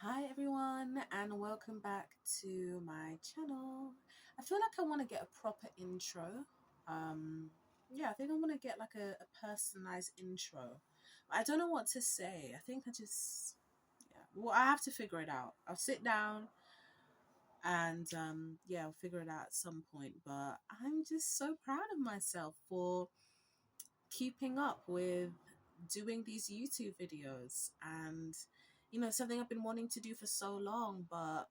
Hi everyone and welcome back to my channel. I feel like I want to get a proper intro. Yeah, I think I want to get like a personalized intro. I don't know what to say. I think well, I have to figure it out. I'll sit down and yeah, I'll figure it out at some point. But I'm just so proud of myself for keeping up with doing these YouTube videos and something I've been wanting to do for so long, but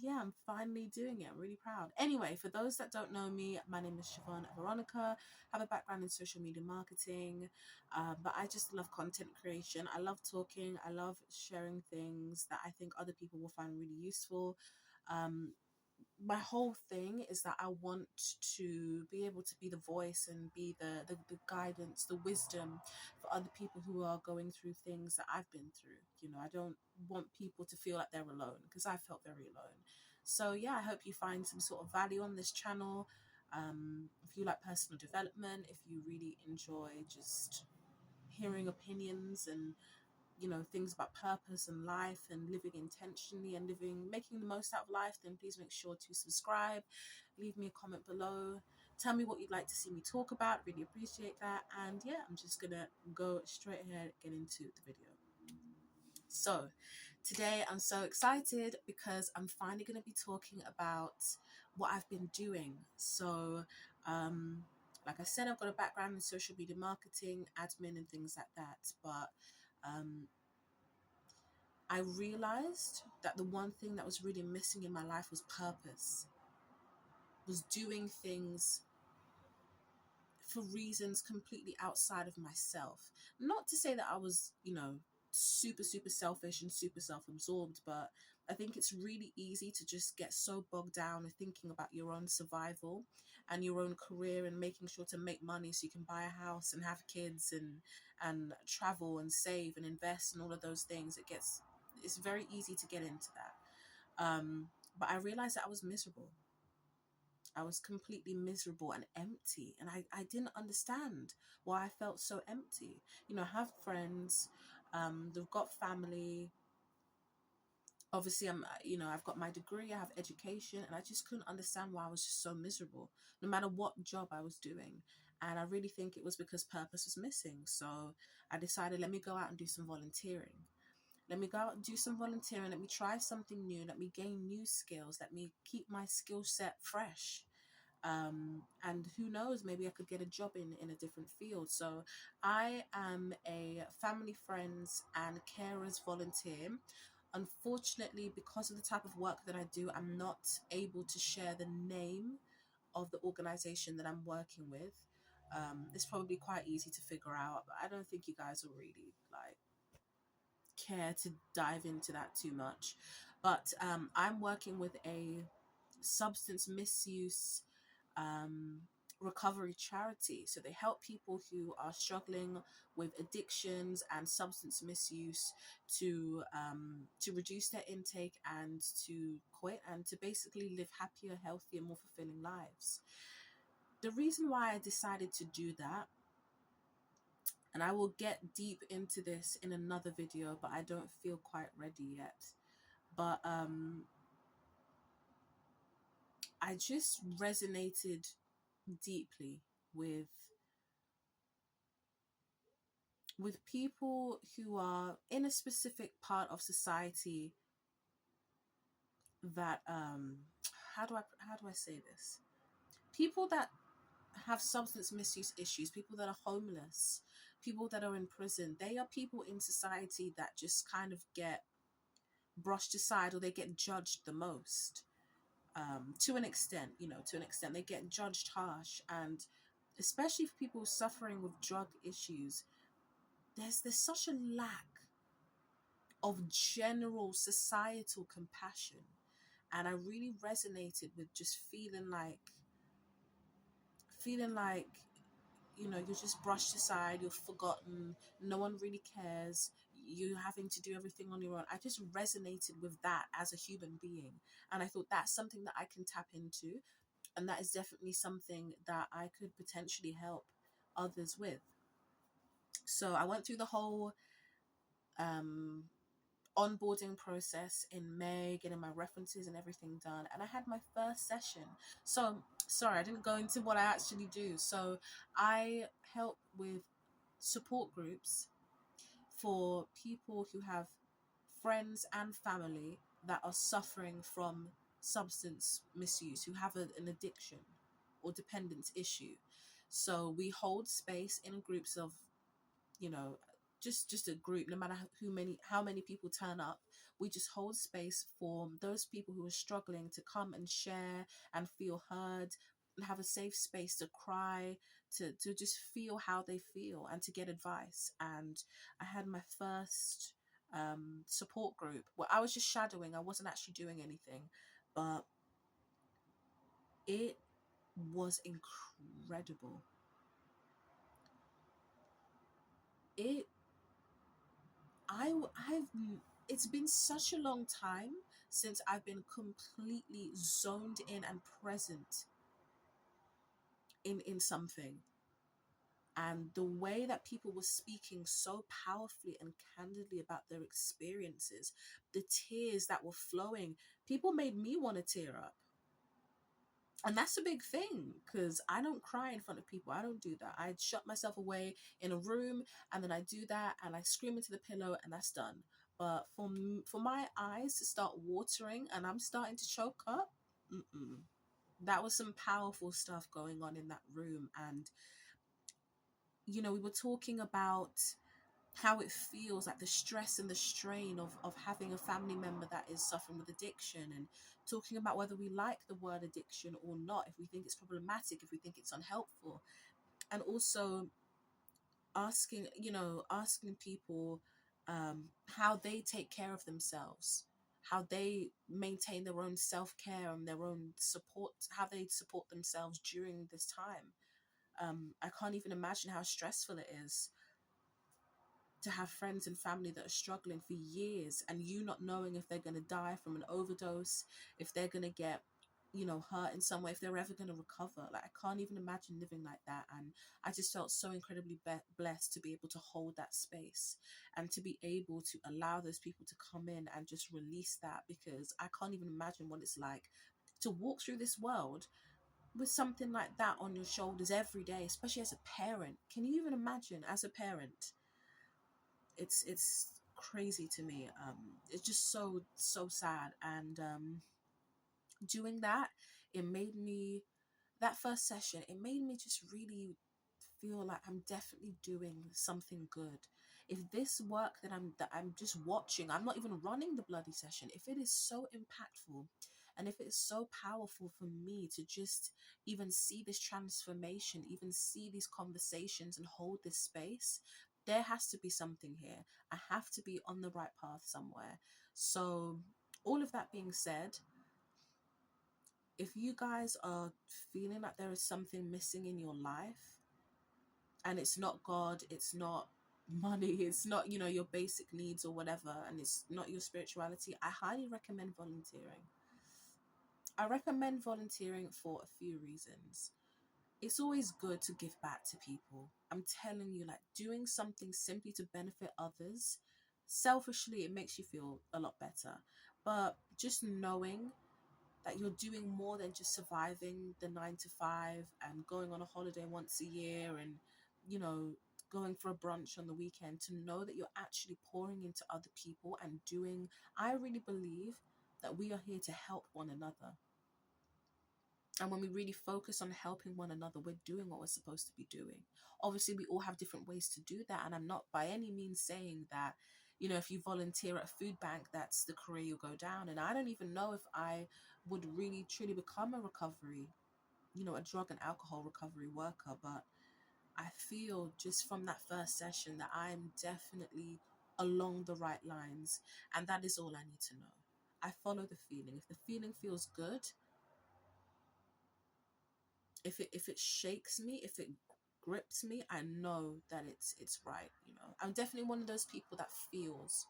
yeah, I'm finally doing it. I'm really proud. Anyway, for those that don't know me, my name is Siobhan Veronica. I have a background in social media marketing, but I just love content creation. I love talking. I love sharing things that I think other people will find really useful. Um, my whole thing is that I want to be able to be the voice and be the guidance, the wisdom for other people who are going through things that I've been through. I don't want people to feel like they're alone because I felt very alone. So yeah, I hope you find some sort of value on this channel. If you like personal development, if you really enjoy just hearing opinions and things about purpose and life and living intentionally and making the most out of life, then please make sure to subscribe, leave me a comment below, tell me what you'd like to see me talk about. Really appreciate that. And yeah, I'm just gonna go straight ahead, get into the video. So today I'm so excited because I'm finally going to be talking about what I've been doing. So um like I said, I've got a background in social media marketing, admin and things like that, but um I realized that the one thing that was really missing in my life was purpose, was doing things for reasons completely outside of myself. Not to say that I was, super selfish and super self-absorbed, but I think it's really easy to just get so bogged down in thinking about your own survival and your own career and making sure to make money so you can buy a house and have kids and travel and save and invest and all of those things. It's very easy to get into that. But I realized that I was miserable. I was completely miserable and empty. And I didn't understand why I felt so empty. I have friends, they've got family. Obviously, I've got my degree, I have education, and I just couldn't understand why I was just so miserable, no matter what job I was doing. And I really think it was because purpose was missing. So I decided, let me go out and do some volunteering. Let me go out and do some volunteering. Let me try something new. Let me gain new skills. Let me keep my skill set fresh. And who knows, maybe I could get a job in a different field. So I am a family, friends and carers volunteer. Unfortunately, because of the type of work that I do, I'm not able to share the name of the organization that I'm working with. It's probably quite easy to figure out, but I don't think you guys will really like care to dive into that too much. But I'm working with a substance misuse um, recovery charity. So they help people who are struggling with addictions and substance misuse to reduce their intake and to quit and to basically live happier, healthier, more fulfilling lives. The reason why I decided to do that, and I will get deep into this in another video, but I don't feel quite ready yet. But I just resonated deeply with people who are in a specific part of society that how do I say this? People that have substance misuse issues, people that are homeless, people that are in prison, they are people in society that just kind of get brushed aside or they get judged the most. To an extent, to an extent, they get judged harsh, and especially for people suffering with drug issues, there's such a lack of general societal compassion. And I really resonated with just feeling like you're just brushed aside, you're forgotten, no one really cares, you having to do everything on your own. I just resonated with that as a human being, and I thought that's something that I can tap into, and that is definitely something that I could potentially help others with. So I went through the whole um onboarding process in May, getting my references and everything done, and I had my first session. So sorry, I didn't go into what I actually do. So I help with support groups for people who have friends and family that are suffering from substance misuse, who have an addiction or dependence issue. So we hold space in groups of, you know, just a group, no matter how many people turn up. We just hold space for those people who are struggling to come and share and feel heard, and have a safe space to cry, to just feel how they feel and to get advice. And I had my first support group where I was just shadowing. I wasn't actually doing anything, but it was incredible. It I've it's been such a long time since I've been completely zoned in and present in something. And the way that people were speaking so powerfully and candidly about their experiences, the tears that were flowing, people made me want to tear up. And that's a big thing, because I don't cry in front of people. I don't do that. I shut myself away in a room, and then I do that and I scream into the pillow, and that's done. But for my eyes to start watering and I'm starting to choke up, mm-mm. That was some powerful stuff going on in that room. And we were talking about how it feels, like the stress and the strain of having a family member that is suffering with addiction, and talking about whether we like the word addiction or not, if we think it's problematic, if we think it's unhelpful. And also asking people how they take care of themselves, how they maintain their own self-care and their own support, how they support themselves during this time. I can't even imagine how stressful it is to have friends and family that are struggling for years, and you not knowing if they're going to die from an overdose, if they're going to get hurt in some way, if they're ever going to recover. Like, I can't even imagine living like that. And I just felt so incredibly blessed to be able to hold that space and to be able to allow those people to come in and just release that, because I can't even imagine what it's like to walk through this world with something like that on your shoulders every day, especially as a parent. Can you even imagine as a parent? It's crazy to me. It's just so sad. And doing that, it made me that first session, it made me just really feel like I'm definitely doing something good. If this work that I'm just watching, I'm not even running the bloody session, if it is so impactful and if it's so powerful for me to just even see this transformation, even see these conversations and hold this space, there has to be something here. I have to be on the right path somewhere. So all of that being said, if you guys are feeling like there is something missing in your life, and it's not God, it's not money, it's not, your basic needs or whatever, and it's not your spirituality, I highly recommend volunteering. I recommend volunteering for a few reasons. It's always good to give back to people. I'm telling you, like, doing something simply to benefit others, selfishly, it makes you feel a lot better. But just knowing that you're doing more than just surviving the 9 to 5 and going on a holiday once a year and, you know, going for a brunch on the weekend, to know that you're actually pouring into other people and doing, I really believe that we are here to help one another. And when we really focus on helping one another, we're doing what we're supposed to be doing. Obviously, we all have different ways to do that. And I'm not by any means saying that, if you volunteer at a food bank, that's the career you'll go down. And I don't even know if I would really truly become a recovery, a drug and alcohol recovery worker. But I feel just from that first session that I'm definitely along the right lines. And that is all I need to know. I follow the feeling. If the feeling feels good, if it shakes me, if it grips me, I know that it's right. I'm definitely one of those people that feels.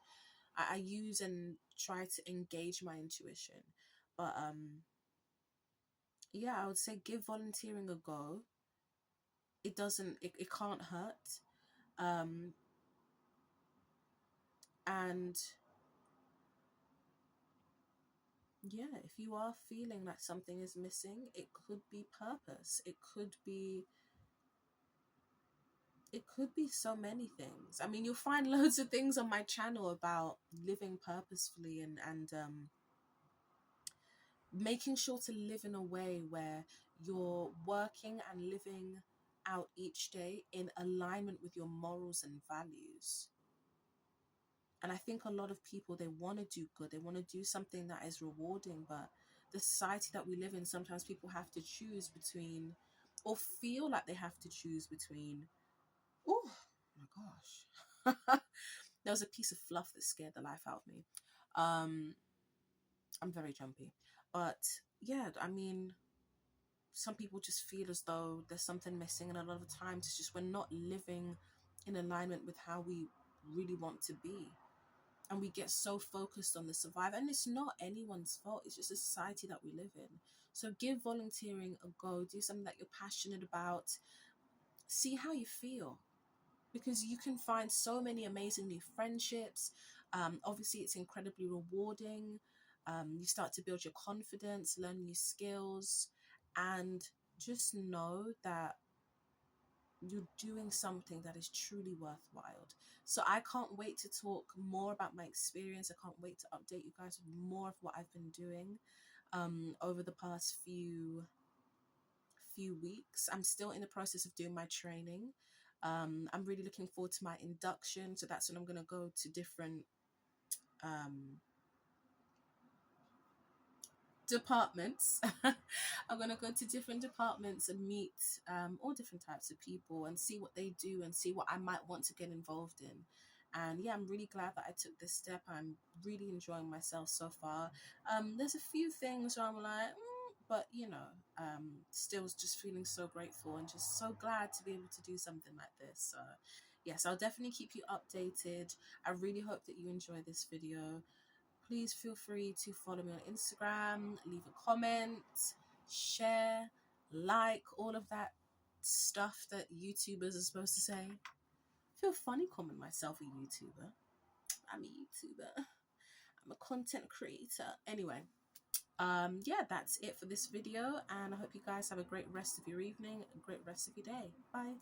I use and try to engage my intuition. But yeah, I would say give volunteering a go. It can't hurt. And yeah, if you are feeling like something is missing, it could be purpose. It could be so many things. I mean, you'll find loads of things on my channel about living purposefully and making sure to live in a way where you're working and living out each day in alignment with your morals and values. And I think a lot of people, they want to do good, they want to do something that is rewarding, but the society that we live in, sometimes people have to choose between, or feel like they have to choose between, oh my gosh. There was a piece of fluff that scared the life out of me. I'm very jumpy. But yeah, I mean, some people just feel as though there's something missing, and a lot of times it's just we're not living in alignment with how we really want to be. And we get so focused on the survival, and it's not anyone's fault, it's just a society that we live in. So give volunteering a go, do something that you're passionate about, see how you feel, because you can find so many amazing new friendships. Obviously it's incredibly rewarding. You start to build your confidence, learn new skills, and just know that you're doing something that is truly worthwhile. So I can't wait to talk more about my experience. I can't wait to update you guys with more of what I've been doing over the past few weeks. I'm still in the process of doing my training. I'm really looking forward to my induction. So that's when I'm going to go to different um, departments. I'm going to go to different departments and meet all different types of people and see what they do and see what I might want to get involved in. And yeah, I'm really glad that I took this step. I'm really enjoying myself so far. There's a few things where I'm like, but you know, still just feeling so grateful and just so glad to be able to do something like this. So yes, I'll definitely keep you updated. I really hope that you enjoy this video. Please feel free to follow me on Instagram, leave a comment, share, like, all of that stuff that YouTubers are supposed to say. I feel funny calling myself a YouTuber. I'm a YouTuber. I'm a content creator. Anyway, yeah, that's it for this video, and I hope you guys have a great rest of your evening, a great rest of your day. Bye.